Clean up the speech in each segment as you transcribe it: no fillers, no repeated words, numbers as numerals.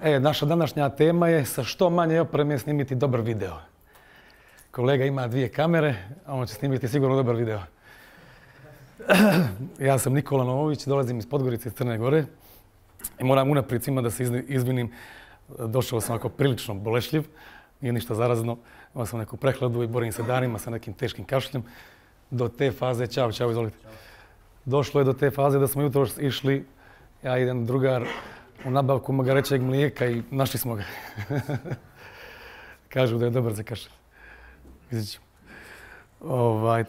Naša današnja tema je sa što manje opreme snimiti dobar video. Kolega ima 2 kamere, a on će snimiti sigurno dobar video. Ja sam Nikola Novović, dolazim iz Podgorice, iz Crne Gore. I moram unaprijed svima da se izvinim. Došao sam ovako prilično bolešljiv, nije ništa zarazno. Imao sam neku prehladu i borim se danima sa nekim teškim kašljem. Do te faze, čao, izvolite. Došlo je do te faze da smo jutros išli, ja i jedan drugar, u nabavku magarećeg mlijeka i našli smo ga. Kažu da je dobar za kašelj.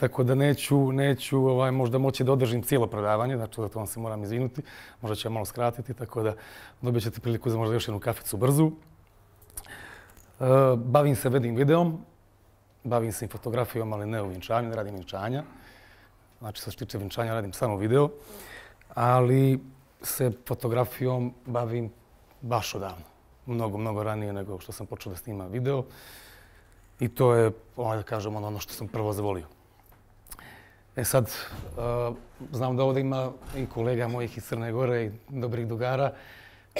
Tako da neću možda moći da održim cijelo predavanje, znači za to vam se moram izvinuti. Možda ću ja malo skratiti, tako da dobit ćete priliku za možda još jednu kaficu brzu. Bavim se wedding videom, bavim se i fotografijom, ali ne u vjenčanju, ne radim vjenčanja. Znači, što se tiče vjenčanja, radim samo video, ali se fotografijom bavim baš odavno. Mnogo ranije nego što sam počeo da snimam video. I to je, da kažem, ono što sam prvo zavolio. Sad, znam da ovdje ima i kolega mojih iz Crne Gore i dobrih drugara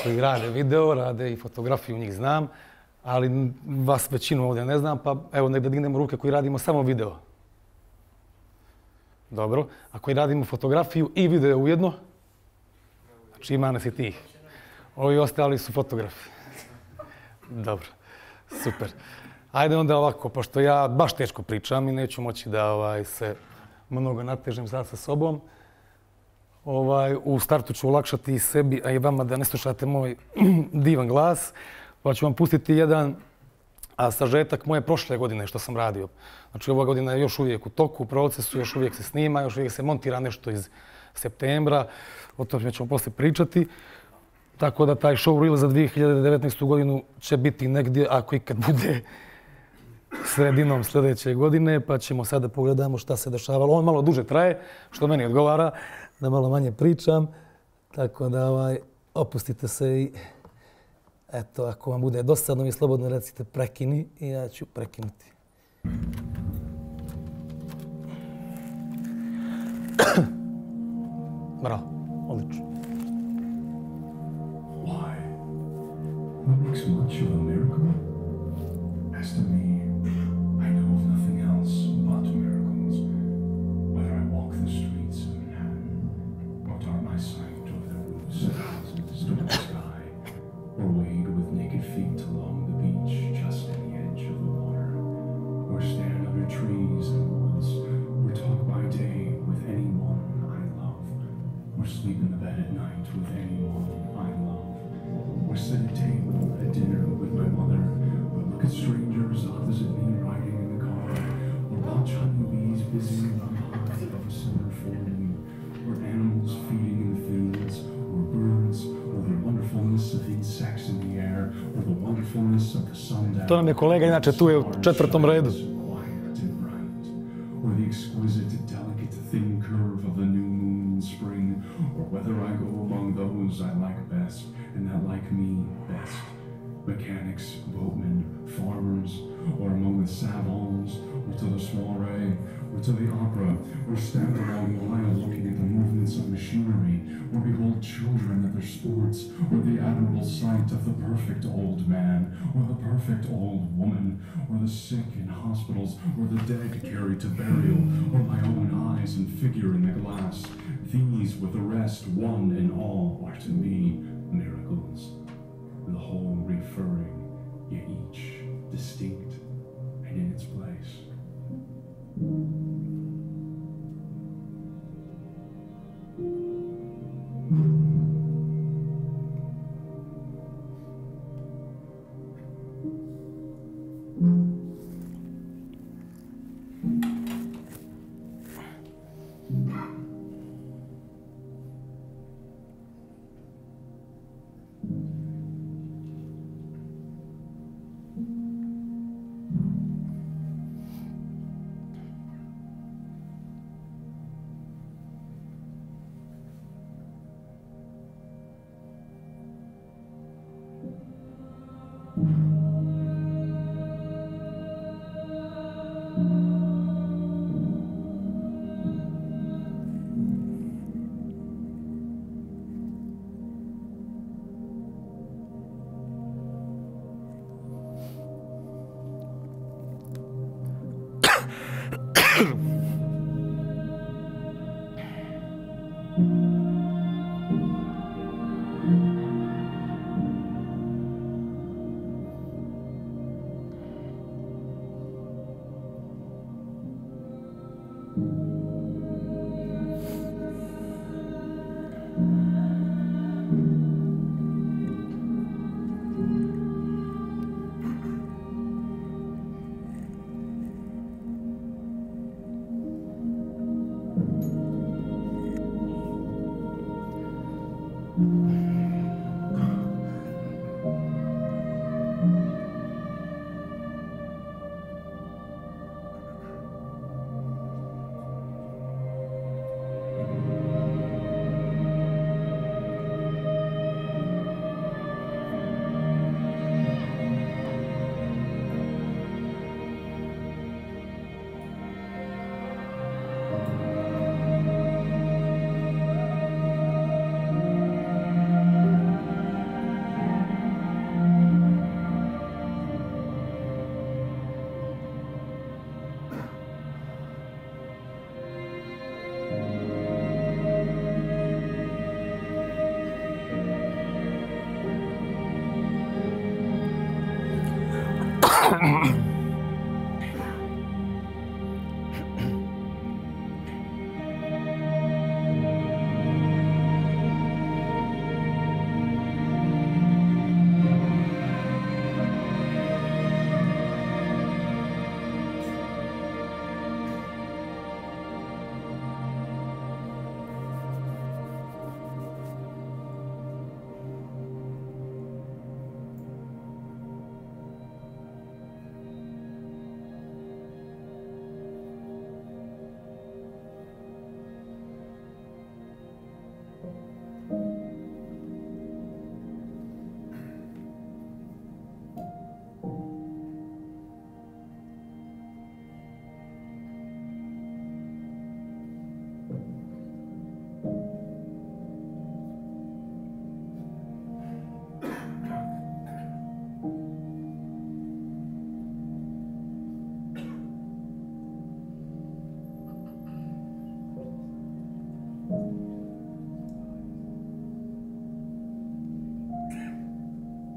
koji rade video, rade i fotografiju, njih znam, ali vas većinu ovdje ne znam, pa evo nek da dignemo ruke koji radimo samo video. Dobro, a koji radimo fotografiju i video ujedno, znači ima nas i tih. Ovi ostali su fotografi. Dobro, super. Ajde onda ovako, pošto ja baš teško pričam i neću moći da se mnogo natežem sad sa sobom. U startu ću olakšati i sebi, a i vama da ne slušate moj divan glas. Pa ću vam pustiti jedan sažetak moje prošle godine što sam radio. Znači ova godina je još uvijek u toku, u procesu, još uvijek se snima, još uvijek se montira nešto iz septembra. O tome ćemo poslije pričati. Tako da taj show reel za 2019. godinu će biti negdje, ako ikad bude, sredinom sljedeće godine, pa ćemo sad da pogledamo šta se dešavalo. On malo duže traje, što meni odgovara, da malo manje pričam. Tako da opustite se i eto, ako vam bude dosadno, vi slobodno recite prekini i ja ću prekinuti. Bravo, odlično. Why? What makes much of a miracle? As to me, I know of nothing else but miracles. Whether I walk the streets of Manhattan, or dart my sight over the roofs of houses to the sky, or wade with naked feet along the beach just in the edge of the water, or stand under trees in the woods, or talk by day with anyone I love, or sleep in the bed at night with anyone I love, or sit at table at dinner with my mother, or look at strangers opposite me riding in the car, or watch honeybees busy around the hive of a summer forenoon, or animals feeding in the fields, or birds, or the wonderfulness of insects in the air, or the wonderfulness of the sundown. To nam je kolega, inače tu je u 4. redu. Quiet and bright, or the exquisite, delicate, thin curve of the new moon in spring, or whether I go among those I like best and that like me best. Mechanics, boatmen, farmers, or among the savants, or to the soiree, or to the opera, or stand around the while looking at the movements of machinery, or behold children at their sports, or the admirable sight of the perfect old man, or the perfect old woman, or the sick in hospitals, or the dead carried to burial, or my own eyes and figure in the glass. These, with the rest, one and all, are to me miracles. The whole referring, yet each distinct and in its place.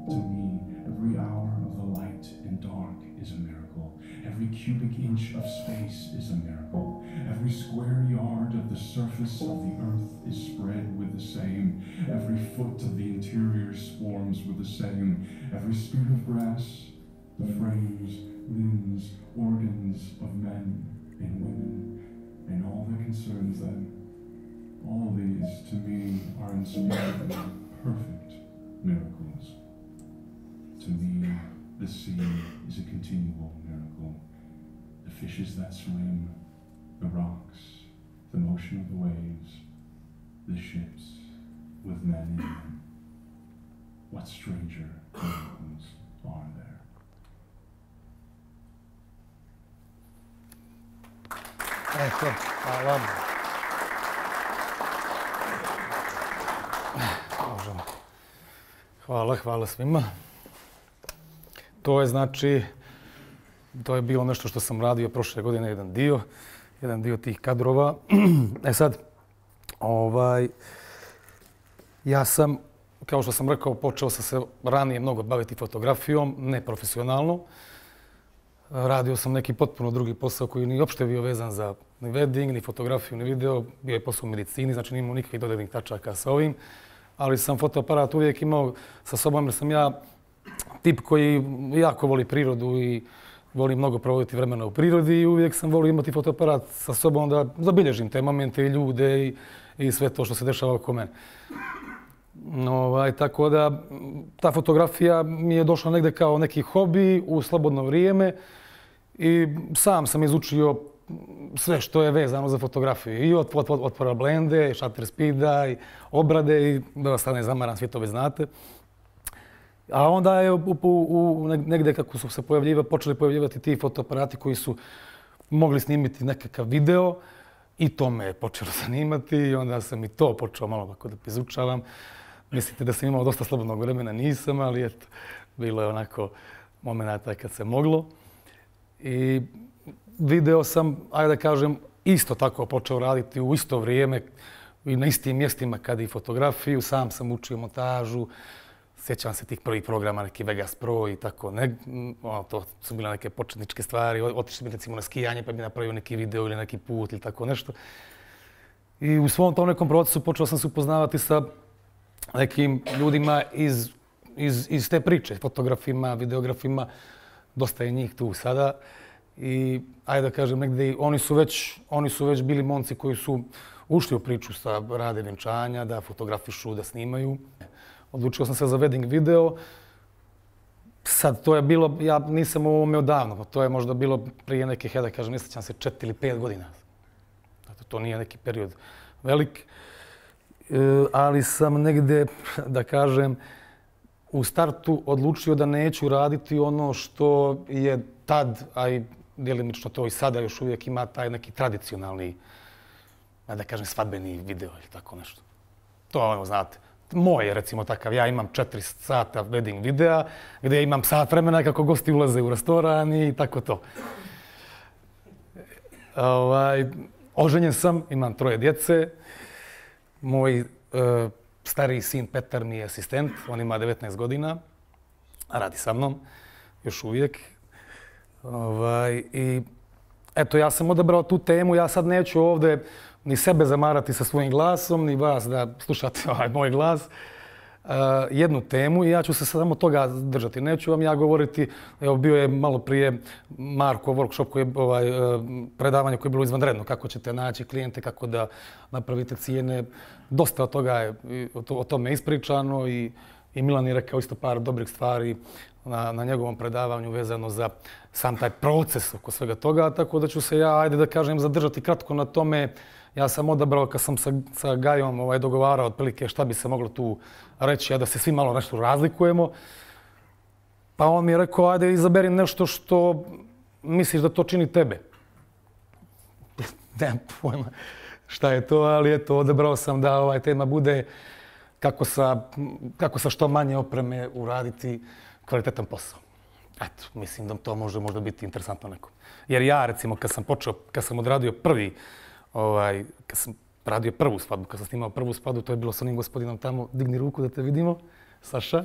To me, every hour of the light and dark is a miracle. Every cubic inch of space is a miracle. Every square yard of the surface of the earth is spread with the same. Every foot of the interior swarms with the same. Every spear of grass, the frames, limbs, organs of men and women, and all that concerns them. All these, to me, are inspired perfect miracles. To me, the sea is a continual miracle. The fishes that swim, the rocks, the motion of the waves, the ships with men in them. What stranger miracles are there? Eto, hvala. Možemo. Hvala svima. To je znači, to je bilo nešto što sam radio prošle godine, jedan dio tih kadrova. Sad, ja sam, kao što sam rekao, počeo sam se ranije mnogo baviti fotografijom, ne profesionalno. Radio sam neki potpuno drugi posao koji nije uopšte bio vezan za ni wedding, ni fotografiju, ni video. Bio je posao u medicini, znači nije imao nikakvih dodirnih tačaka sa ovim. Ali sam fotoaparat uvijek imao sa sobom jer sam ja tip koji jako voli prirodu i voli mnogo provoditi vremena u prirodi i uvijek sam volio imati fotoaparat sa sobom da zabilježim te momente i ljude i sve to što se dešava oko mene. Tako da ta fotografija mi je došla negdje kao neki hobi u slobodno vrijeme i sam sam izučio sve što je vezano za fotografiju. I od otpora blende, shutter speeda, i obrade i da vas sad ne zamaram, svi to već znate. A onda je negdje kako su se počeli pojavljivati ti fotoaparati koji su mogli snimiti nekakav video i to me je počelo zanimati i onda sam i to počeo malo ovako da izučavam. Mislite da sam imao dosta slobodnog vremena, nisam, ali eto, bilo je onako momenata kad se moglo. I video sam, ajde da kažem, isto tako počeo raditi u isto vrijeme i na istim mjestima kad i fotografiju. Sam sam učio montažu, sjećam se tih prvih programa, neki Vegas Pro i tako. To su bile neke početničke stvari. Otišli bi recimo na skijanje pa bi napravio neki video ili neki put ili tako nešto. I u svom tom nekom procesu počeo sam se upoznavati sa nekim ljudima iz te priče, fotografima, videografima. Dosta je njih tu sada. I ajde da kažem negdje, oni su već bili momci koji su ušli u priču sa rade vjenčanja, da fotografišu, da snimaju. Odlučio sam se za wedding video. Sad, to je bilo, ja nisam u ovome odavno, to je možda bilo prije nekih, ja da kažem, ne sjećam se 4 ili 5 godina. To nije neki period velik, ali sam negdje, da kažem, u startu odlučio da neću raditi ono što je tad, a i djelimično to i sada još uvijek ima taj neki tradicionalni, da kažem, svadbeni video ili tako nešto. To znate. Moj je recimo takav, ja imam 4 sata wedding videa gdje imam sat vremena kako gosti ulaze u restoran i tako to. Oženjen sam, imam 3 djece. Moj stariji sin Petar mi je asistent, on ima 19 godina, a radi sa mnom još uvijek. I eto, ja sam odabrao tu temu, ja sad neću ovdje ni sebe zamarati sa svojim glasom, ni vas da slušate moj glas. Jednu temu i ja ću se samo toga držati. Neću vam ja govoriti, evo bio je malo prije Marko workshop, predavanje koje je bilo izvanredno, kako ćete naći klijente, kako da napravite cijene. Dosta od toga je o tome ispričano i Milan je rekao isto par dobrih stvari na njegovom predavanju vezano za sam taj proces oko svega toga, tako da ću se ja, ajde da kažem, zadržati kratko na tome. Ja sam odabrao, kad sam sa Gajom dogovarao otprilike šta bi se moglo tu reći, a da se svi malo nešto razlikujemo. Pa on mi je rekao, ajde izaberi nešto što misliš da to čini tebe. Nemam pojma šta je to, ali eto, odabrao sam da tema bude kako sa što manje opreme uraditi kvalitetan posao. Eto, mislim da to može možda biti interesantno nekom. Jer ja, recimo, kad sam odradio kad sam radio prvu svadbu, kad sam snimao prvu svadbu, to je bilo s onim gospodinom tamo, digni ruku da te vidimo, Saša.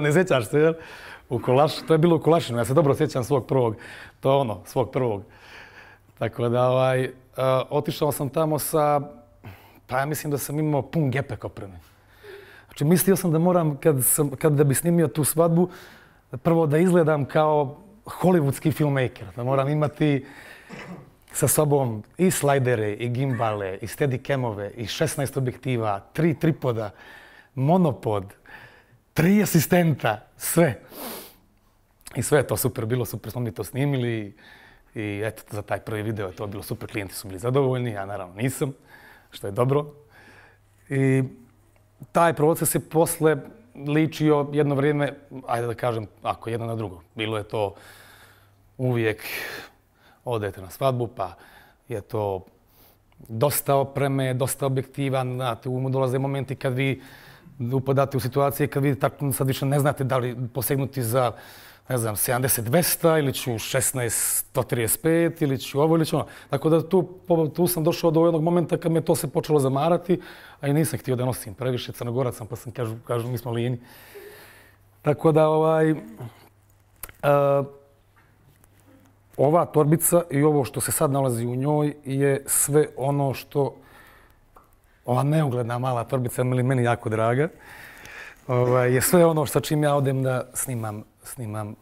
Ne sjećaš se, jel? To je bilo u Kolašinu, ja se dobro sjećam svog prvog. Tako da, otišao sam tamo pa ja mislim da sam imao pun gepek opreme. Znači, mislio sam da moram, da bi snimio tu svadbu, prvo da izgledam kao hollywoodski filmmaker, da moram imati sa sobom i slajdere, i gimbale, i steadicamove, i 16 objektiva, 3 tripoda, monopod, 3 asistenta, sve. I sve je to super, bilo super, smo mi to snimili i eto, za taj prvi video je to bilo super, klijenti su bili zadovoljni, ja naravno nisam, što je dobro. I taj proces je posle ličio jedno vrijeme, ajde da kažem, ako jedno na drugo. Bilo je to uvijek odete na svadbu, pa je to dosta opreme, dosta objektiva. Znate, u dolaze momenti kad vi upadate u situacije kad vi sad više ne znate da li posegnuti za, ne znam, 70-200 ili ću 16-135 ili ću ovo ili ću ono. Tako da tu sam došao do jednog momenta kad me to se počelo zamarati, a i nisam htio da nosim previše, Crnogorac sam, pa sam kažu mi smo lijeni. Tako da ova torbica i ovo što se sad nalazi u njoj je sve ono što, ova neugledna mala torbica, meni jako draga, je sve ono sa čim ja odem da snimam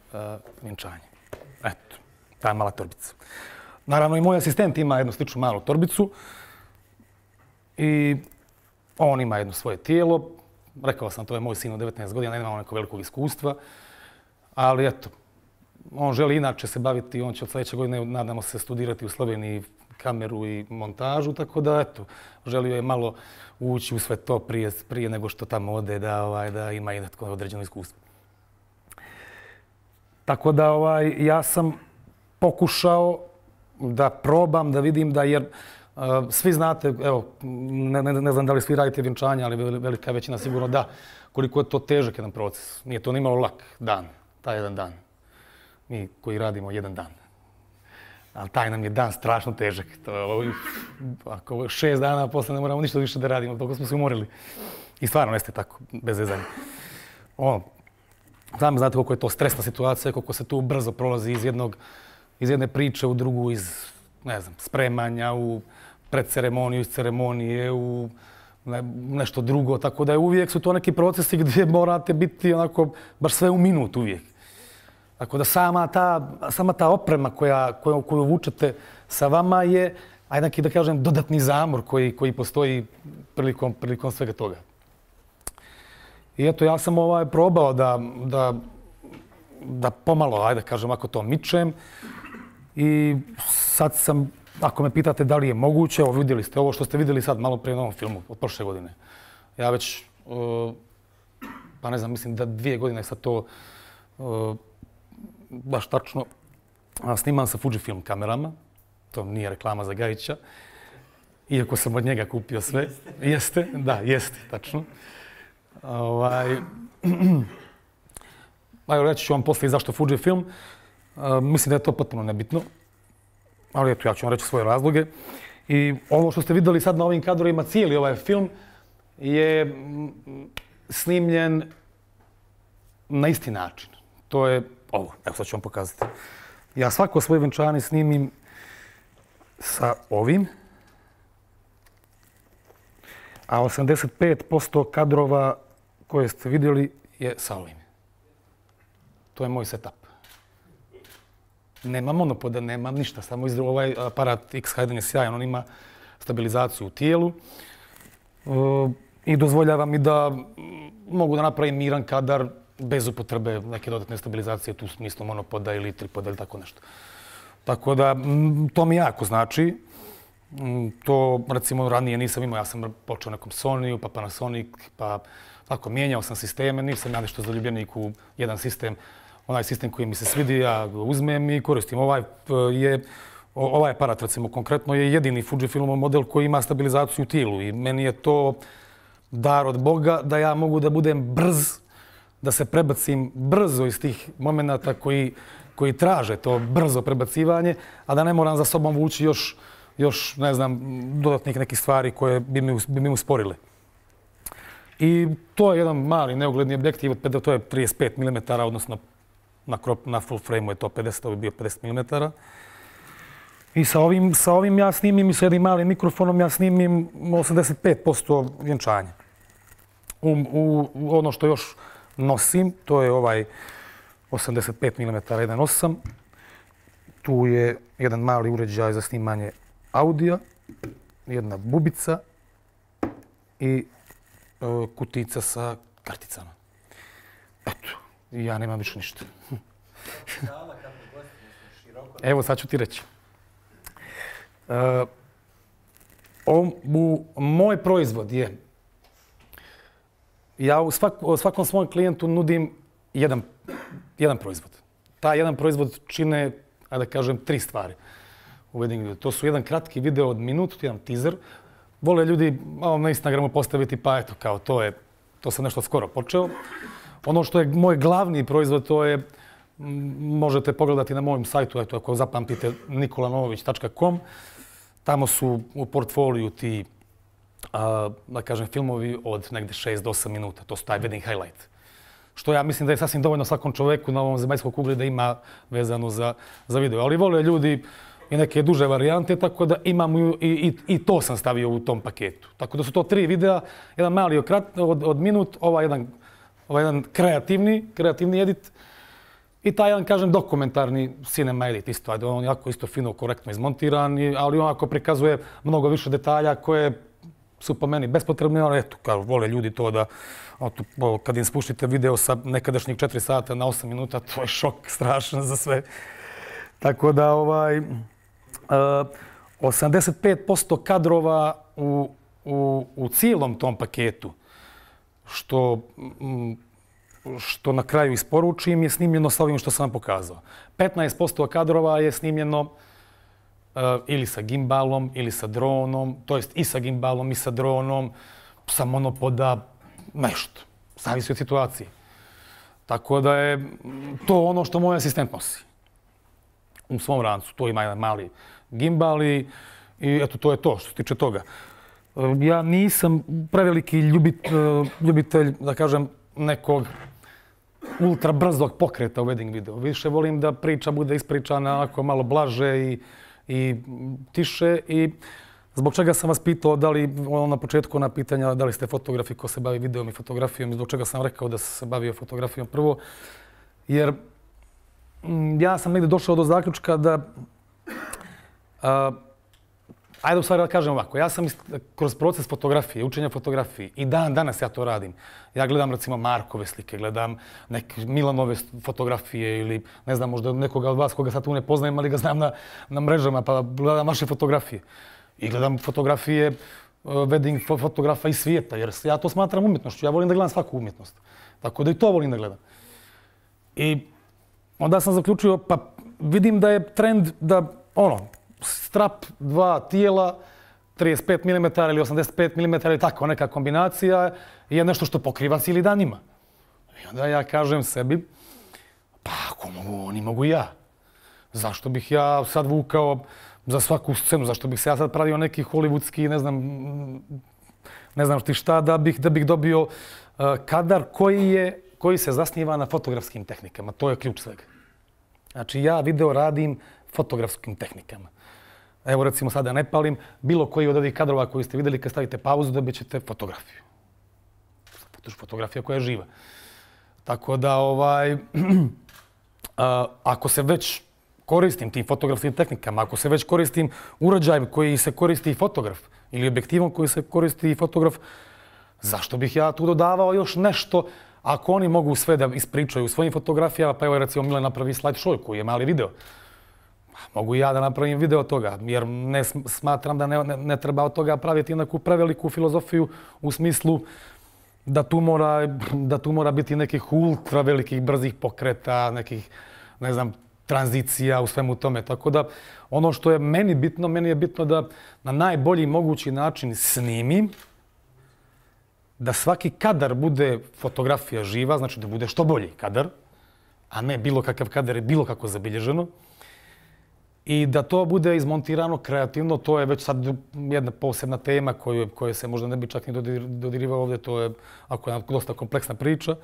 vjenčanje. Eto, ta mala torbica. Naravno i moj asistent ima jednu sličnu malu torbicu i on ima jedno svoje tijelo. Rekao sam, to je moj sin od 19 godina, nema neko velikog iskustva, ali eto, on želi inače se baviti, on će od sljedeće godine, nadamo se, studirati u Sloveniji kameru i montažu, tako da, eto, želio je malo ući u sve to prije nego što tamo ode, da ima i netko određeno iskustvo. Tako da, ja sam pokušao da probam, da vidim da, jer svi znate, evo, ne znam da li svi radite vjenčanja, ali velika većina sigurno da, koliko je to težak jedan proces. Nije to nimalo lak dan, taj jedan dan. Mi koji radimo jedan dan. Ali taj nam je dan strašno težak. Ako 6 dana posle ne moramo ništa više da radimo, toliko smo se umorili. I stvarno jeste tako, bez zezanja. Sami znate koliko je to stresna situacija, koliko se tu brzo prolazi iz jedne priče u drugu, iz, ne znam, spremanja, u predceremoniju, iz ceremonije, u nešto drugo. Tako da uvijek su to neki procesi gdje morate biti onako baš sve u minut uvijek. Tako da sama ta oprema koju vučete sa vama je, ajde neki da kažem, dodatni zamor koji postoji prilikom svega toga. I eto, ja sam probao da pomalo, ajde kažem, ako to mičem. I sad sam, ako me pitate da li je moguće, evo vidjeli ste ovo što ste vidjeli sad malo prije na ovom filmu od prošle godine. Ja već, pa ne znam, mislim da 2 godine sad to baš tačno snimam sa Fujifilm kamerama. To nije reklama za Gajića. Iako sam od njega kupio sve. Jeste, da, jeste, tačno. Evo, reći ću vam poslije zašto Fujifilm. Mislim da je to potpuno nebitno. Ali eto, ja ću vam reći svoje razloge. I ovo što ste vidjeli sad na ovim kadrovima, cijeli ovaj film je snimljen na isti način. To je ovo. Evo sad ću vam pokazati. Ja svako svoje venčanje snimim sa ovim, a 85% kadrova koje ste vidjeli je sa ovim. To je moj setup. Nema monopoda, nema ništa, samo ovaj aparat X-Hiden je sjajan, on ima stabilizaciju u tijelu i dozvoljava mi da mogu da napravim miran kadar bez upotrebe neke dodatne stabilizacije, tu u smislu monopoda ili tripoda ili tako nešto. Tako da, to mi jako znači. To, recimo, ranije nisam imao, ja sam počeo nekom Sonyu, pa Panasonic, pa tako, mijenjao sam sisteme, nisam ja nešto zaljubljenik u jedan sistem. Onaj sistem koji mi se svidi, ja ga uzmem i koristim. Ovaj aparat, recimo, konkretno je jedini Fujifilmov model koji ima stabilizaciju u tijelu i meni je to dar od Boga da ja mogu da budem brz, da se prebacim brzo iz tih momenata koji traže to brzo prebacivanje, a da ne moram za sobom vući još ne znam, dodatnih nekih stvari koje bi mi usporile. I to je jedan mali neugledni objektiv, to je 35 mm, odnosno na full frame-u je to 50, ovo je bio 50 mm. I sa ovim ja snimim i sa jednim malim mikrofonom ja snimim 85% vjenčanja. Ono što još nosim, to je ovaj 85 mm 1.8. Tu je jedan mali uređaj za snimanje audija, jedna bubica i kutica sa karticama. Eto, ja nemam više ništa. Evo, sad ću ti reći. Moj proizvod je, ja svakom svom klijentu nudim jedan proizvod. Taj jedan proizvod čine, da kažem, 3 stvari. To su jedan kratki video od minut, jedan teaser. Vole ljudi malo na Instagramu postaviti, pa eto, kao to sam nešto skoro počeo. Ono što je moj glavni proizvod, to je, možete pogledati na mojem sajtu, eto, ako zapamtite, nikolanovović.com. Tamo su u portfoliju ti, da kažem, filmovi od negde 6 do 8 minuta. To su taj wedding highlight. Što ja mislim da je sasvim dovoljno svakom čoveku na ovom zemaljskom kugli da ima vezano za video. Ali vole ljudi i neke duže varijante, tako da imam i to sam stavio u tom paketu. Tako da su to 3 videa, jedan mali od minut, ovaj jedan kreativni edit i taj jedan, kažem, dokumentarni cinema edit isto. On je jako isto fino, korektno izmontiran, ali on ako prikazuje mnogo više detalja koje su po meni bespotrebne, ali eto, kao vole ljudi to da, kad im spuštite video sa nekadašnjih 4 sata na 8 minuta, to je šok strašan za sve. Tako da, 85% kadrova u cijelom tom paketu, što na kraju isporučim, je snimljeno sa ovim što sam vam pokazao. 15% kadrova je snimljeno ili sa gimbalom, ili sa dronom, to jest i sa gimbalom, i sa dronom, sa monopoda, nešto. Zavisi od situacije. Tako da je to ono što moj asistent nosi u svom rancu. To ima jedan mali gimbal i eto, to je to što se tiče toga. Ja nisam preveliki ljubitelj, da kažem, nekog ultra brzog pokreta u wedding videu. Više volim da priča bude ispričana onako malo blaže i tiše. I zbog čega sam vas pitao da li, na početku na pitanja, da li ste fotografi ko se bavi videom i fotografijom, i zbog čega sam rekao da sam se bavio fotografijom prvo, jer ja sam negdje došao do zaključka da, ajde u stvari da kažem ovako, ja sam kroz proces fotografije, učenja fotografije i danas ja to radim. Ja gledam recimo Markove slike, gledam neke Milanove fotografije ili ne znam, možda nekoga od vas koga sad tu ne poznajem, ali ga znam na mrežama, pa gledam vaše fotografije. I gledam fotografije wedding fotografa iz svijeta, jer ja to smatram umjetnošću. Ja volim da gledam svaku umjetnost. Tako da i to volim da gledam. I onda sam zaključio, pa vidim da je trend da, strap, 2 tijela, 35 mm ili 85 mm ili tako neka kombinacija je nešto što pokriva cijeli dan ima. I onda ja kažem sebi, pa ako mogu oni, mogu i ja. Zašto bih ja sad vukao za svaku scenu, zašto bih se ja sad pravio neki hollywoodski, ne znam šta, da bih dobio kadar koji se zasniva na fotografskim tehnikama. To je ključ svega. Znači ja video radim fotografskim tehnikama. Evo recimo sada ne palim, bilo koji od ovih kadrova koji ste vidjeli kad stavite pauzu dobit ćete fotografiju. Fotografija koja je živa. Tako da ako se već koristim tim fotografskim tehnikama, ako se već koristim uređajem koji se koristi i fotograf ili objektivom koji se koristi i fotograf, zašto bih ja tu dodavao još nešto ako oni mogu sve da ispričaju u svojim fotografijama, pa evo recimo Milan napravi slideshow koji je mali video. Mogu i ja da napravim video od toga, jer ne smatram da ne treba od toga praviti neku preveliku filozofiju u smislu da tu mora biti nekih ultra velikih brzih pokreta, nekih, ne znam, tranzicija u svemu tome. Tako da ono što je meni je bitno da na najbolji mogući način snimim, da svaki kadar bude fotografija živa, znači da bude što bolji kadar, a ne bilo kakav kadar i bilo kako zabilježeno. I da to bude izmontirano kreativno, to je već sad jedna posebna tema koje se možda ne bi čak ni dodirivao ovdje, to je ako je dosta kompleksna priča.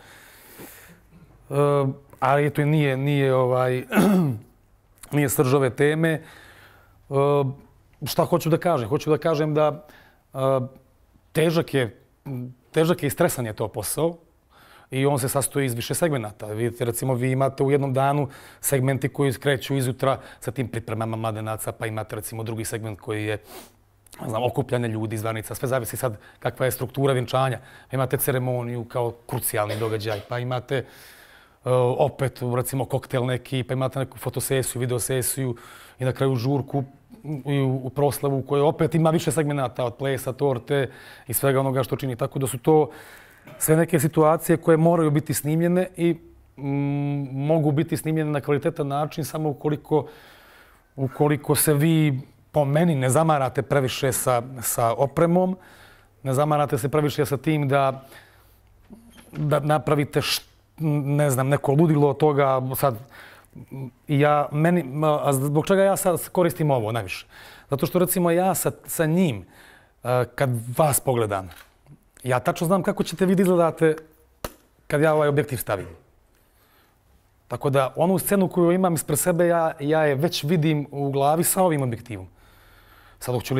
Ali to nije srž ove teme. Šta hoću da kažem? Hoću da kažem da težak je i stresan je to posao i on se sastoji iz više segmenata. Vidite, recimo, vi imate u jednom danu segmenti koji kreću izutra sa tim pripremama mladenaca, pa imate recimo drugi segment koji je okupljanje ljudi, zvanica, sve zavisi sad kakva je struktura vjenčanja. Pa imate ceremoniju kao krucijalni događaj, pa imate opet recimo koktel neki, pa imate neku fotosesiju, videosesiju i na kraju žurku u proslavu u kojoj opet ima više segmenata od plesa, torte i svega onoga što čini. Tako da su to sve neke situacije koje moraju biti snimljene i mogu biti snimljene na kvalitetan način samo ukoliko se vi, po meni, ne zamarate previše sa opremom, ne zamarate se previše sa tim da napravite ne znam, neko ludilo od toga. Sad, zbog čega ja sad koristim ovo najviše? Zato što recimo ja sa njim, kad vas pogledam, ja tačno znam kako ćete vi da izgledate kad ja ovaj objektiv stavim. Tako da onu scenu koju imam ispred sebe, ja je već vidim u glavi sa ovim objektivom. Sad, hoću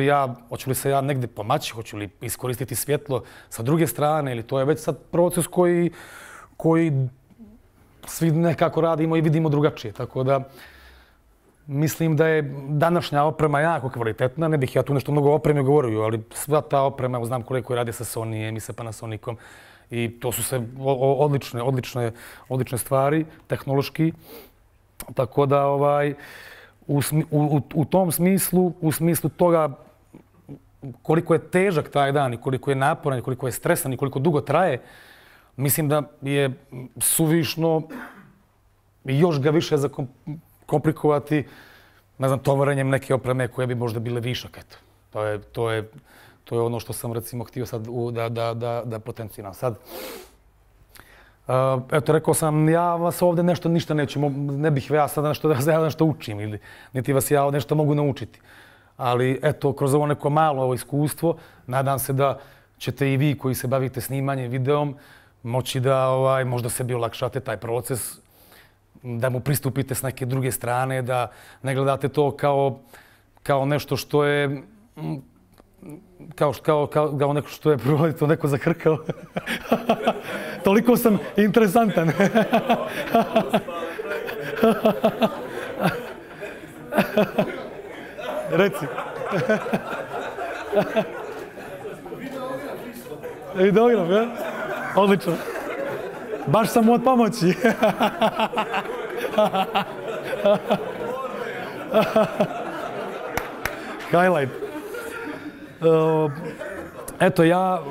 li se ja negdje pomaći, hoću li iskoristiti svjetlo sa druge strane, ili to je već sad proces koji svi nekako radimo i vidimo drugačije. Tako da mislim da je današnja oprema jako kvalitetna. Ne bih ja tu nešto mnogo o opremi govorio, ali sva ta oprema, znam koliko radi sa Sonyjem i sa Panasonicom. I to su sve odlične stvari, tehnološki. Tako da u tom smislu, u smislu toga koliko je težak taj dan i koliko je naporan i koliko je stresan i koliko dugo traje, mislim da je suvišno i još ga više komplikovati, ne znam, tovarenjem neke opreme koje bi možda bile višak. Eto. To je ono što sam recimo htio sad da potenciram. Sad, eto, rekao sam, ja vas ovdje ništa neću, ne bih ja sad nešto učim ili niti vas ja nešto mogu naučiti. Ali eto, kroz ovo neko malo iskustvo, nadam se da ćete i vi koji se bavite snimanjem videom moći da možda sebi olakšate taj proces, da mu pristupite s neke druge strane, da ne gledate to kao nešto što je kao neko što je to neko zakrkao. Toliko sam interesantan. Reci. Videograf, ja? Odlično. Baš sam mu od pomoći. Highlight. Eto, ja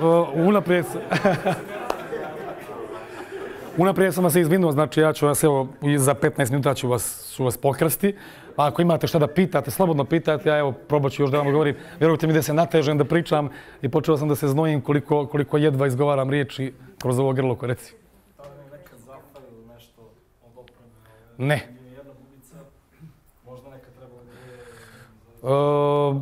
unaprijed sam vas se izvinuo, znači ja ću vas, evo, za 15 minuta ću vas pokrasti. A ako imate šta da pitate, slobodno pitajte, ja evo, probat ću još da vam govorim. Vjerujte mi da se natežem da pričam i počeo sam da se znojim koliko jedva izgovaram riječi kroz ovo grlo koje reci. Da li je nekad zafalilo nešto od opreme? Ne. Jedna bubica, možda nekad trebalo da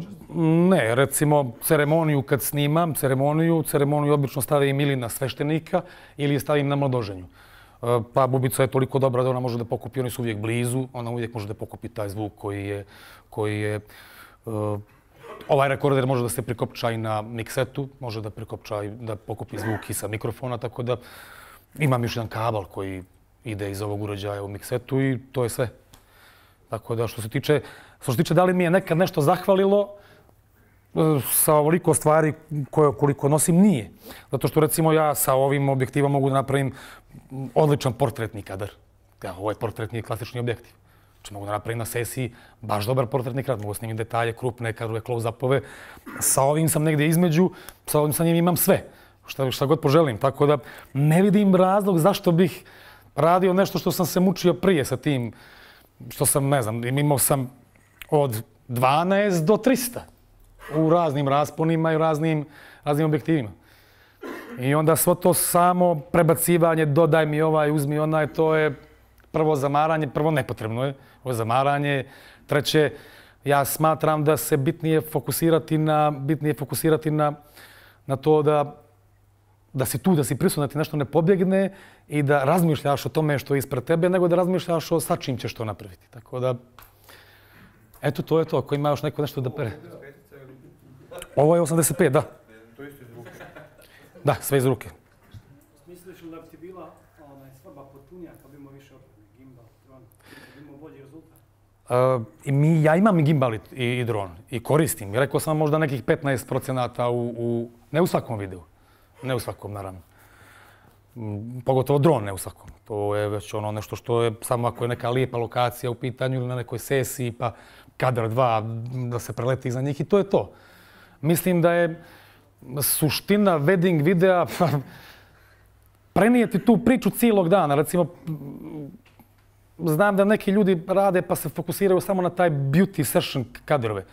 je... Ne, recimo ceremoniju kad snimam, ceremoniju obično stavim ili na sveštenika ili je stavim na mladoženju. Pa bubica je toliko dobra da ona može da pokupi, oni su uvijek blizu, ona uvijek može da pokupi taj zvuk koji je ovaj rekorder može da se prikopča i na miksetu, može da prikopča i da pokupi zvuk i sa mikrofona, tako da imam još jedan kabel koji ide iz ovog uređaja u miksetu i to je sve. Tako da što se tiče da li mi je nekad nešto zahvalilo, sa ovoliko stvari koliko nosim nije. Zato što recimo ja sa ovim objektivom mogu da napravim odličan portretni kadar. Ovo je portretni klasični objektiv. Znači mogu da napravim na sesiji baš dobar portretni kadar, mogu snimiti detalje, krupne kadrove, close-upove. Sa ovim sam negdje između, sa njim imam sve. Šta god poželim. Tako da ne vidim razlog zašto bih radio nešto što sam se mučio prije sa tim. Što sam, ne znam, imao sam od 12 do 300 u raznim rasponima i raznim objektivima. I onda svo to samo prebacivanje, dodaj mi ovaj, uzmi onaj, to je prvo zamaranje, prvo nepotrebno je, ovo je zamaranje. Treće, ja smatram da se bitnije fokusirati na to da si tu, da si prisutan, da ti nešto ne pobjegne i da razmišljaš o tome što je ispred tebe, nego da razmišljaš o sa čim ćeš to napraviti. Tako da, eto, to je to. Ako ima još neko nešto da pere. Ovo je 85, da. To isto iz ruke. Da, sve iz ruke. Misliš li da bi ti bila svrba potpunija kad bi imao više opreme, gimbal, dron, kad bi imao bolji rezultat? Ja imam i gimbal i dron i koristim. Rekao sam možda nekih 15% ne u svakom videu. Ne u svakom, naravno. Pogotovo dron ne u svakom. To je već ono nešto što je samo ako je neka lijepa lokacija u pitanju ili na nekoj sesiji, pa kadar 2 da se preleti iza njih i to je to. Mislim da je suština wedding videa prenijeti tu priču cijelog dana. Recimo, znam da neki ljudi rade pa se fokusiraju samo na taj beauty session kadrove.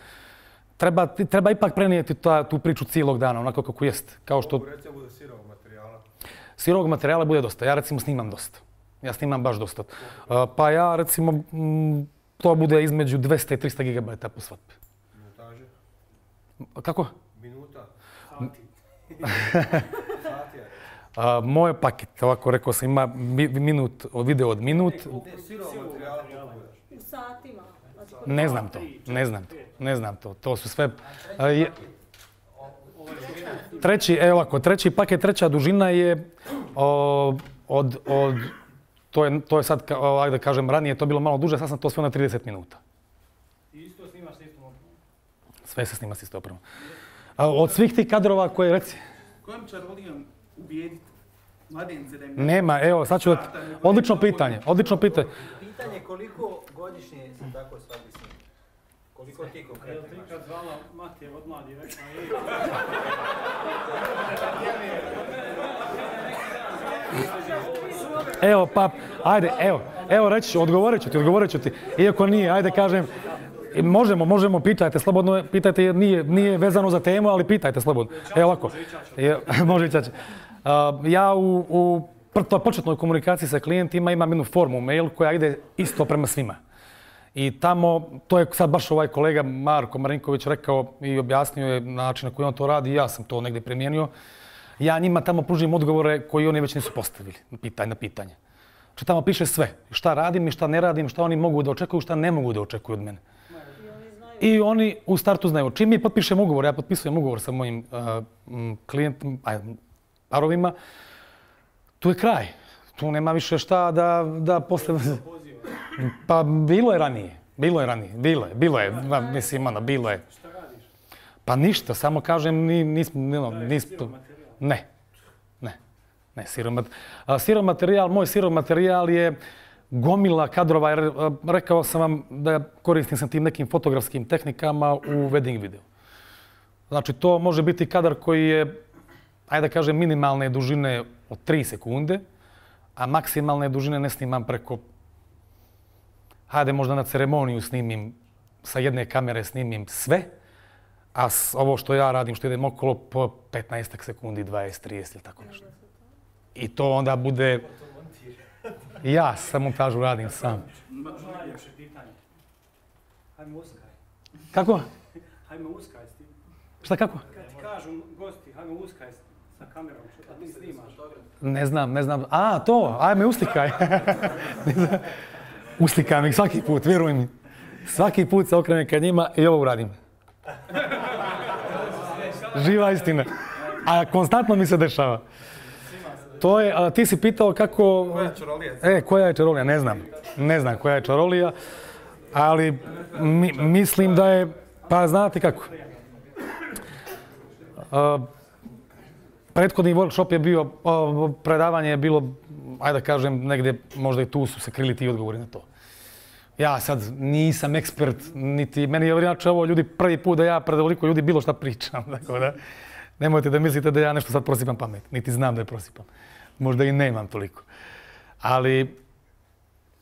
Treba ipak prenijeti tu priču cijelog dana, onako kako jest. Kao što... Recimo bude sirovog materijala. Sirovog materijala bude dosta. Ja recimo snimam dosta. Ja snimam baš dosta. Pa ja recimo, to bude između 200 i 300 gigabajta po svadbi. Minutaže? Kako? Minuta? Sati. Sati je. Moj paket, ovako rekao sam, ima video od minut. Sirovog materijala U satima. Ne znam to. To su sve... Treći paket, treća dužina je to je sad, ajde da kažem, ranije je to bilo malo duže, sad sam to sve na 30 minuta. I isto snimaš s istom opremom? Sve se snima s istom opremom. Od svih tih kadrova koje, reci... Kojom čarolijom ubijediti mladence da im... Nema, evo, sad ću... Odlično pitanje. Pitanje koliko godišnje se tako svadbi snima? Koliko ti konkretno Jel ti kad zvala Matije od mladi rekla Evo, pa, ajde, evo reći ću, odgovorit ću ti. Iako nije, ajde kažem, možemo, pitajte, slobodno pitajte jer nije vezano za temu, ali pitajte slobodno. Evo ovako, može i čače. Ja u početnoj komunikaciji sa klijentima imam jednu formu mail koja ide isto prema svima. I tamo, to je sad baš ovaj kolega Marko Marinković rekao i objasnio je način na koji on to radi i ja sam to negdje primijenio. Ja njima tamo pružim odgovore koji oni već nisu postavili na pitanje. Znači tamo piše sve. Šta radim i šta ne radim, šta oni mogu da očekuju, šta ne mogu da očekuju od mene. I oni u startu znaju. Čim mi potpišem ugovor, ja potpisujem ugovor sa mojim klijentima, parovima, tu je kraj. Tu nema više šta da posle... Pa bilo je ranije. Bilo je. Mislim, bilo je. Šta radiš? Pa ništa, samo kažem, nismo... Ne, moj sirov materijal je gomila kadrova, jer rekao sam vam da koristim sam tim nekim fotografskim tehnikama u wedding videu. Znači, to može biti kadar koji je, ajde da kažem, minimalne dužine od 3 sekunde, a maksimalne dužine ne snimam preko... Hajde, možda na ceremoniju snimim, sa jedne kamere snimim sve, a ovo što ja radim, što idem okolo, po 15 sekundi, 20, 30 ili tako nešto. I to onda bude... Ja sam montažu radim sam. Najljepše pitanje. Hajme uskaj. Kako? Hajme uskaj s tim. Šta kako? Kad ti kažu gosti, hajme uskaj Sa kamerom, a ti snimaš. Ne znam. A, to, aj me uslikaj. Uslikam ih svaki put, vjeruj mi. Svaki put se okrenem ka njima i ovo uradim. Živa istina. A konstantno mi se dešava. To je, a ti si pitao kako... Koja je čarolija? Koja je čarolija? Ne znam. Ne znam koja je čarolija, ali mislim da je... Pa znate kako. Prethodni workshop je bio, predavanje je bilo, ajde da kažem, negdje možda i tu su se krili ti odgovori na to. Ja sad nisam ekspert, niti meni je inače ovo ljudi prvi put da ja pred ovoliko ljudi bilo šta pričam. Tako da, nemojte da mislite da ja nešto sad prosipam pamet, niti znam da je prosipam. Možda i nemam toliko. Ali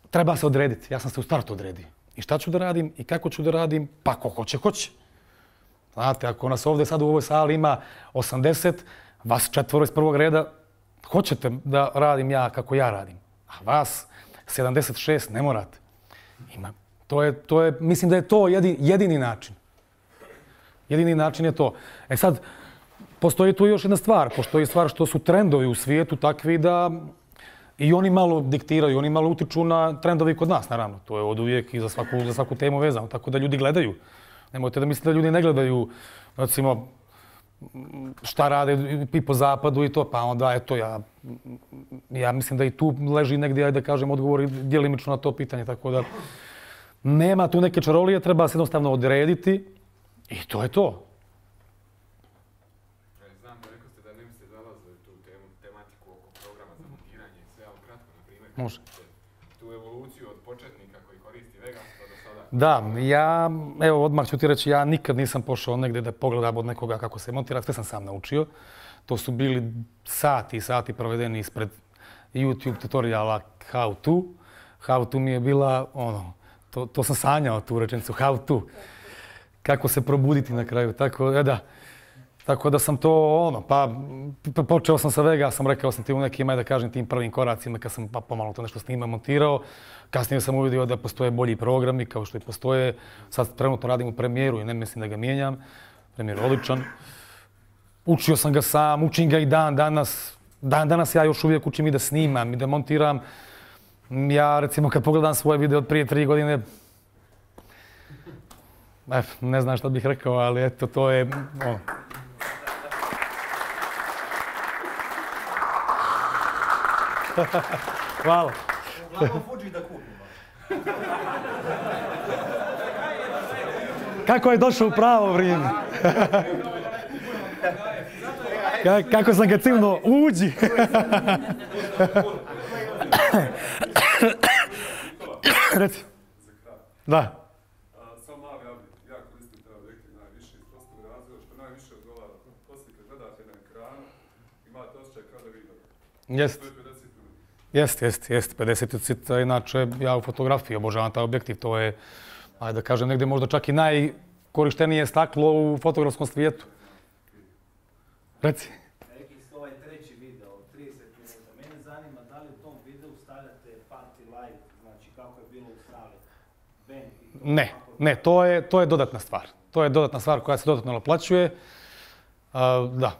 treba se odrediti. Ja sam se u startu odredio. I šta ću da radim i kako ću da radim, pa ko hoće, hoće. Znate, ako nas ovdje sad u ovoj sali ima 80, vas 4 iz prvog reda, hoćete da radim ja kako ja radim. A vas 76 ne morate. Mislim da je to jedini način. Jedini način je to. E sad, postoji tu još jedna stvar. Postoji stvar što su trendovi u svijetu takvi da i oni malo diktiraju, oni malo utiču na trendovi kod nas, naravno. To je od uvijek i za svaku temu vezano. Tako da ljudi gledaju. Nemojte da mislite da ljudi ne gledaju, recimo, šta rade i po zapadu i to, pa onda, eto, ja mislim da i tu leži negdje, ajde da kažem, odgovor djelimično na to pitanje, tako da nema tu neke čarolije, treba se jednostavno odrediti i to je to. Znam da rekao ste da ne biste zalazili tu tematiku oko programa za montiranje i sve, ali kratko, na primjer, Može. tu evoluciju od početnika koji koristi Vegas pa do sada. Da, evo odmah ću ti reći, ja nikad nisam pošao negdje da pogledam od nekoga kako se montira, sve sam sam naučio. To su bili sati i sati provedeni ispred YouTube tutoriala how to. How to mi je bila, to sam sanjao tu rečenicu, how to. Kako se probuditi na kraju, tako da sam to, pa počeo sam sa Vegasom, rekao sam ti u nekim, da kažem, tim prvim koracima kad sam pomalo to nešto snimao, montirao. Kasnije sam uvidio da postoje bolji programi, kao što i postoje. Sad trenutno radim u Premijeru i ne mislim da ga mijenjam. Premijer je odličan. Učio sam ga sam, učim ga i dan danas. Dan danas ja još uvijek učim i da snimam i da montiram. Ja, recimo, kad pogledam svoje video od prije 3 godine, ne znam šta bih rekao, ali eto, to je... Hvala. Uglavnom Fuji da kupimo. Kako je došao u pravo vrijeme? Kako sam ga cimnuo, uđi! Reci. Da. Sam mali, ja koristim te objekte najviše iz prostog razloga što najviše odgovara. Poslije kad gledate na ekranu, imate osjećaj kao da vidite. Jest. Jest. 50 inače ja u fotografiji obožavam taj objektiv. To je, ajde da kažem, negdje možda čak i najkorištenije staklo u fotografskom svijetu. Reci. Rekli ste ovaj treći video od 30 minuta. Mene zanima da li u tom videu stavljate party live, znači kako je bilo u sali, band i to. Ne, to je dodatna stvar. To je dodatna stvar koja se dodatno naplaćuje. Da.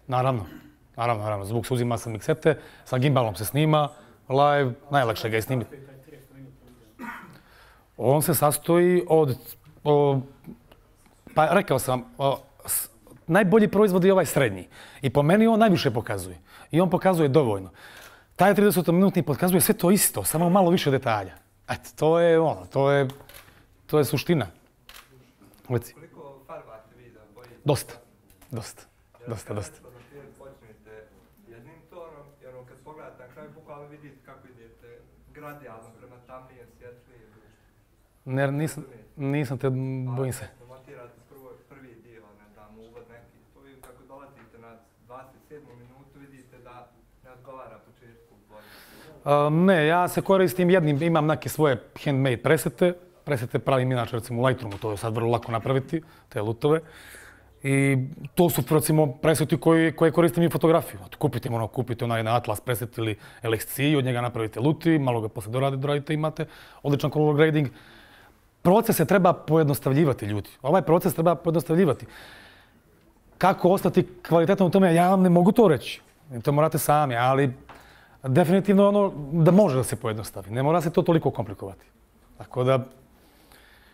Naravno. Zvuk se uzima sa miksete, sa gimbalom se snima, live, najlakše ga je snimiti. On se sastoji od, pa rekao sam, najbolji proizvod je ovaj srednji. I po meni on najviše pokazuje. I on pokazuje dovoljno. Taj 30-minutni pokazuje sve to isto, samo malo više detalja. Eto, to je suština. Koliko farbate vi da bojite? Dosta. Počnete jednim tonom, jer kad pogledate na kraju bukvalno vidite kako idete gradijalno prema tamnijem, svjetlije. Nisam te, bojim se. Montirate prvi dio, ne znam, uvod neki, to vi kako dolazite na 27. minutu vidite da ne odgovara početku bolje. Ne, ja se koristim jednim, imam neke svoje handmade presete. Presete pravim inače recimo u Lightroomu, to je sad vrlo lako napraviti, te lutove. I to su recimo preseti koje koristim i fotografiju. Kupite onaj Atlas preset ili LXC, od njega napravite luti, malo ga posle doradite, imate odličan color grading. proces se treba pojednostavljivati, ljudi. Ovaj proces treba pojednostavljivati. Kako ostati kvalitetan u tome, ja vam ne mogu to reći. To morate sami, ali definitivno ono da može da se pojednostavi. Ne mora se to toliko komplikovati. Tako da...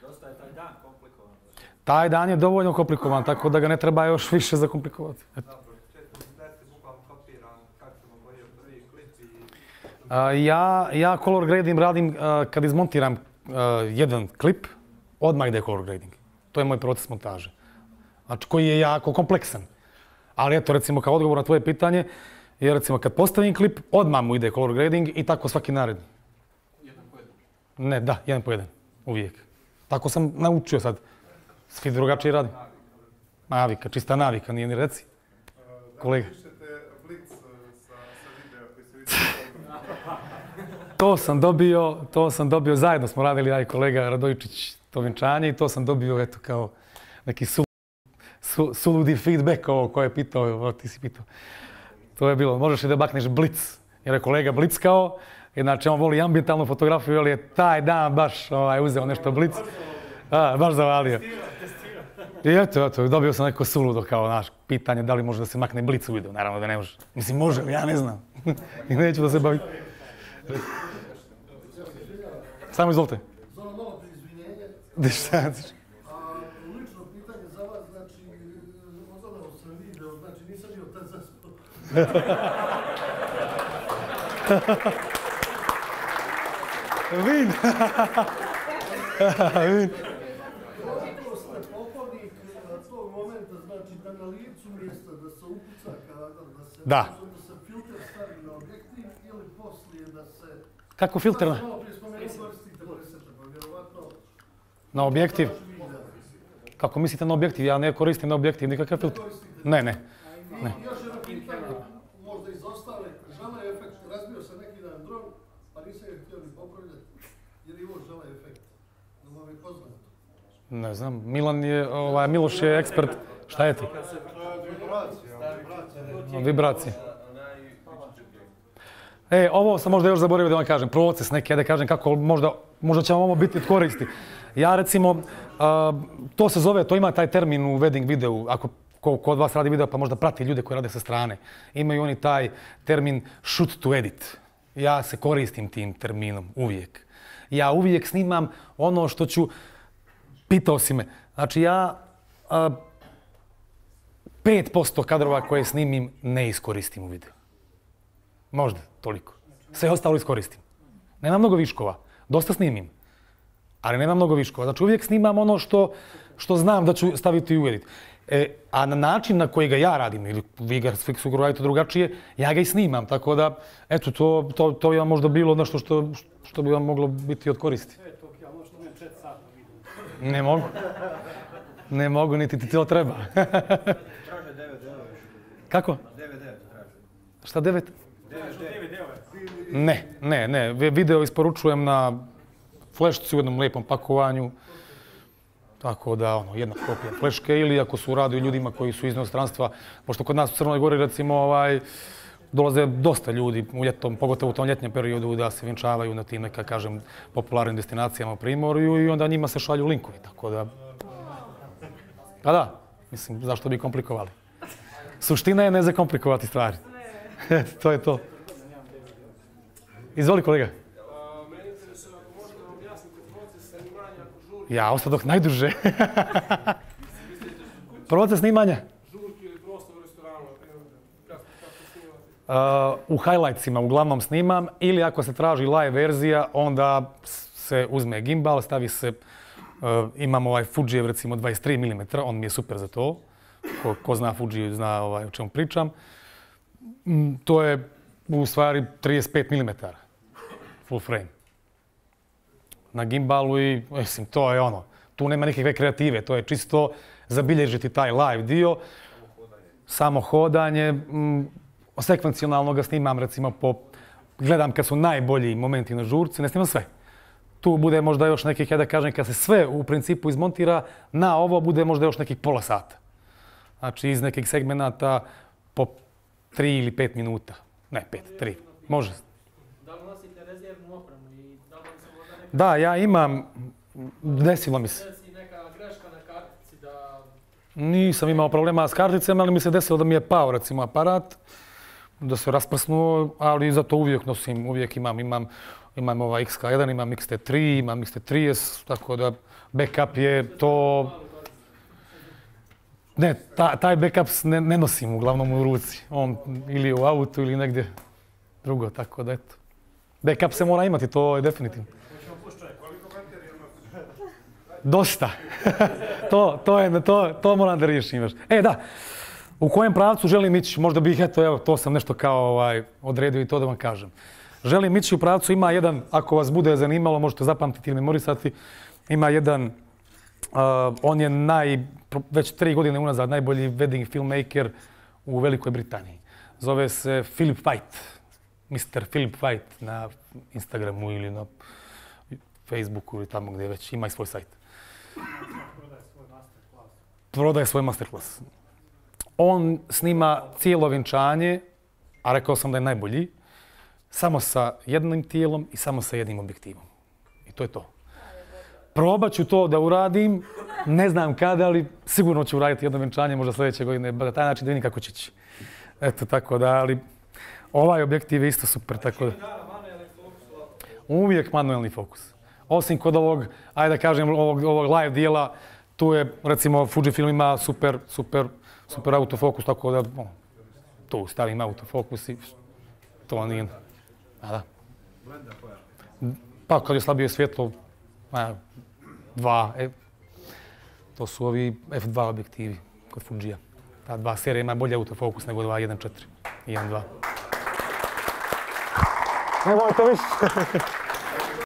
Dosta je taj dan komplikovan. Taj dan je dovoljno komplikovan, tako da ga ne treba još više zakomplikovati. Eto. Ja color grading radim kad izmontiram jedan klip, odmah ide color grading. To je moj proces montaže. Znači, koji je jako kompleksan. Ali eto, recimo, kao odgovor na tvoje pitanje, jer recimo kad postavim klip, odmah mu ide color grading i tako svaki naredni. Jedan po jedan? Ne, da, jedan po jedan. Uvijek. Tako sam naučio sad. Svi drugačije radim. Navika, čista navika, nije ni reci. Kolega. To sam dobio, zajedno smo radili, ja i kolega Radojičić, to venčanje i to sam dobio, eto, kao neki suludi feedback ovo ko je pitao, ti si pitao. To je bilo, možeš li da bakneš blic, jer je kolega blickao, inače on voli ambientalnu fotografiju, ali je taj dan baš uzeo nešto blic. Baš zavalio. I eto, dobio sam neko suludo kao naš pitanje da li može da se makne blic u videu, naravno da ne može. Mislim, može, ja ne znam. I neću da se bavim. Samo izvolite. Zoran, malo pri izvinjenje. Šta? Lično pitanje za vas, znači, odgledao sam video, znači nisam bio tad zaspao. Vin! Vin! Koliko ste pokornik tog momenta, znači da na licu mjesta, da se upuca kadar, da se filter stavi na objektiv ili poslije da se... Kako filter na? Na objektiv? Kako mislite na objektiv? Ja ne koristim na objektiv nikakav filter. Ne. Još jedno pitanje, možda izostale, žele efekt, razbio sam neki dan dron, pa nisam je htio ni popravljati, jer imao žele efekt. Da vam je poznato. Ne znam, Miloš je ekspert. Šta je ti? Vibracija. Ovo sam možda još zaboravio da vam kažem, proces neki, da kažem kako možda će vam ovo biti od koristi. Ja recimo, to ima taj termin u wedding videu, ako ko od vas radi video pa možda prati ljude koji rade sa strane. Imaju oni taj termin shoot to edit. Ja se koristim tim terminom uvijek. Ja uvijek snimam ono što ću, pitao si me, znači ja 5% kadrova koje snimim ne iskoristim u videu. Možda toliko. Sve ostalo iskoristim. Nema mnogo viškova. Dosta snimim. Ali nema mnogo viškova. Znači uvijek snimam ono što znam da ću staviti u edit. A na način na koji ga ja radim, ili vi ga svi radite drugačije, ja ga i snimam. Tako da, eto, to je možda bilo nešto što bi vam moglo biti od koristi. Sve je to okej, ali možda imam 4 sata vidim. Ne mogu. Ne mogu, niti ti to treba. Traže 9 delove. Kako? 9 traže. Šta 9? 9 delove. Ne. Video isporučujem na flešci u jednom lijepom pakovanju. Tako da, jedna kopija fleške ili ako su radi ljudima koji su iz inostranstva, pošto kod nas u Crnoj Gori, recimo, dolaze dosta ljudi u ljetom, pogotovo u tom ljetnjem periodu, da se vjenčavaju na tim, neka kažem, popularnim destinacijama u Primorju i onda njima se šalju linkovi, tako da... Pa da, mislim, zašto bi komplikovali? Suština je ne zakomplikovati stvari. To je to. Izvoli, kolega. Mene interesuje ako možete vam objasniti proces snimanja ako žurke. Ja, ostadoh najduže. Proces snimanja? Žurke ili prostor u restoranu, kako snimate? U highlightsima uglavnom snimam ili ako se traži live verzija, onda se uzme gimbal, stavi se, imam ovaj Fujijev recimo 23 mm, on mi je super za to. Ko zna Fuji zna o čemu pričam. To je u stvari 35 mm, full frame. Na gimbalu i, mislim, to je tu nema nikakve kreative, to je čisto zabilježiti taj live dio. Samo hodanje. Sekvencionalno ga snimam, recimo, gledam kad su najbolji momenti na žurci, ne snimam sve. Tu bude možda još nekih, da kažem, kad se sve u principu izmontira, na ovo bude možda još nekih pola sata. Znači, iz nekih segmenata po 3 ili 5 minuta. Ne, 5, 3. Može. Da li nosite rezervnu opremu i da li se možda nekako... Da, ja imam Desilo mi se. Desi neka greška na kartici da... Nisam imao problema s karticama, ali mi se desilo da mi je pao, recimo, aparat, da se rasprsnuo, ali zato uvijek nosim, uvijek imam ovaj XK1, imam XT3, imam XT30, tako da backup je to... Ne, taj backup ne nosim uglavnom u ruci. On ili u autu ili negdje drugo, tako da eto. Backup se mora imati, to je definitivno. Dosta. To moram da riješim još. Da, u kojem pravcu želim ići, možda bih, evo, to sam nešto kao odredio i to da vam kažem. Želim ići u pravcu, ima jedan, ako vas bude zanimalo, možete zapamtiti ili memorisati, ima jedan, on je već 3 godine unazad najbolji wedding filmmaker u Velikoj Britaniji. Zove se Philip White, Mr. Philip White na Instagramu ili na Facebooku ili tamo gdje već ima i svoj sajt. Prodaje svoj masterclass. On snima cijelo vjenčanje, a rekao sam da je najbolji, samo sa jednim tijelom i samo sa jednim objektivom. I to je to. Probat ću to da uradim, ne znam kada, ali sigurno ću uraditi jedno vjenčanje, možda sljedeće godine, na taj način da vidim kako će ići. Eto, tako da, ali ovaj objektiv je isto super, tako da... Uvijek manuelni fokus. Osim kod ovog, ajde da kažem, ovog live dijela, tu je, recimo, Fujifilm ima super autofokus, tako da tu stavim autofokus i to nije... Da. Pa kad je slabije svjetlo, 2, to su ovi f2 objektivi kod Fujija. Ta 2 serija ima bolji autofokus nego 2.1.4 i 1.2. Nemojte više!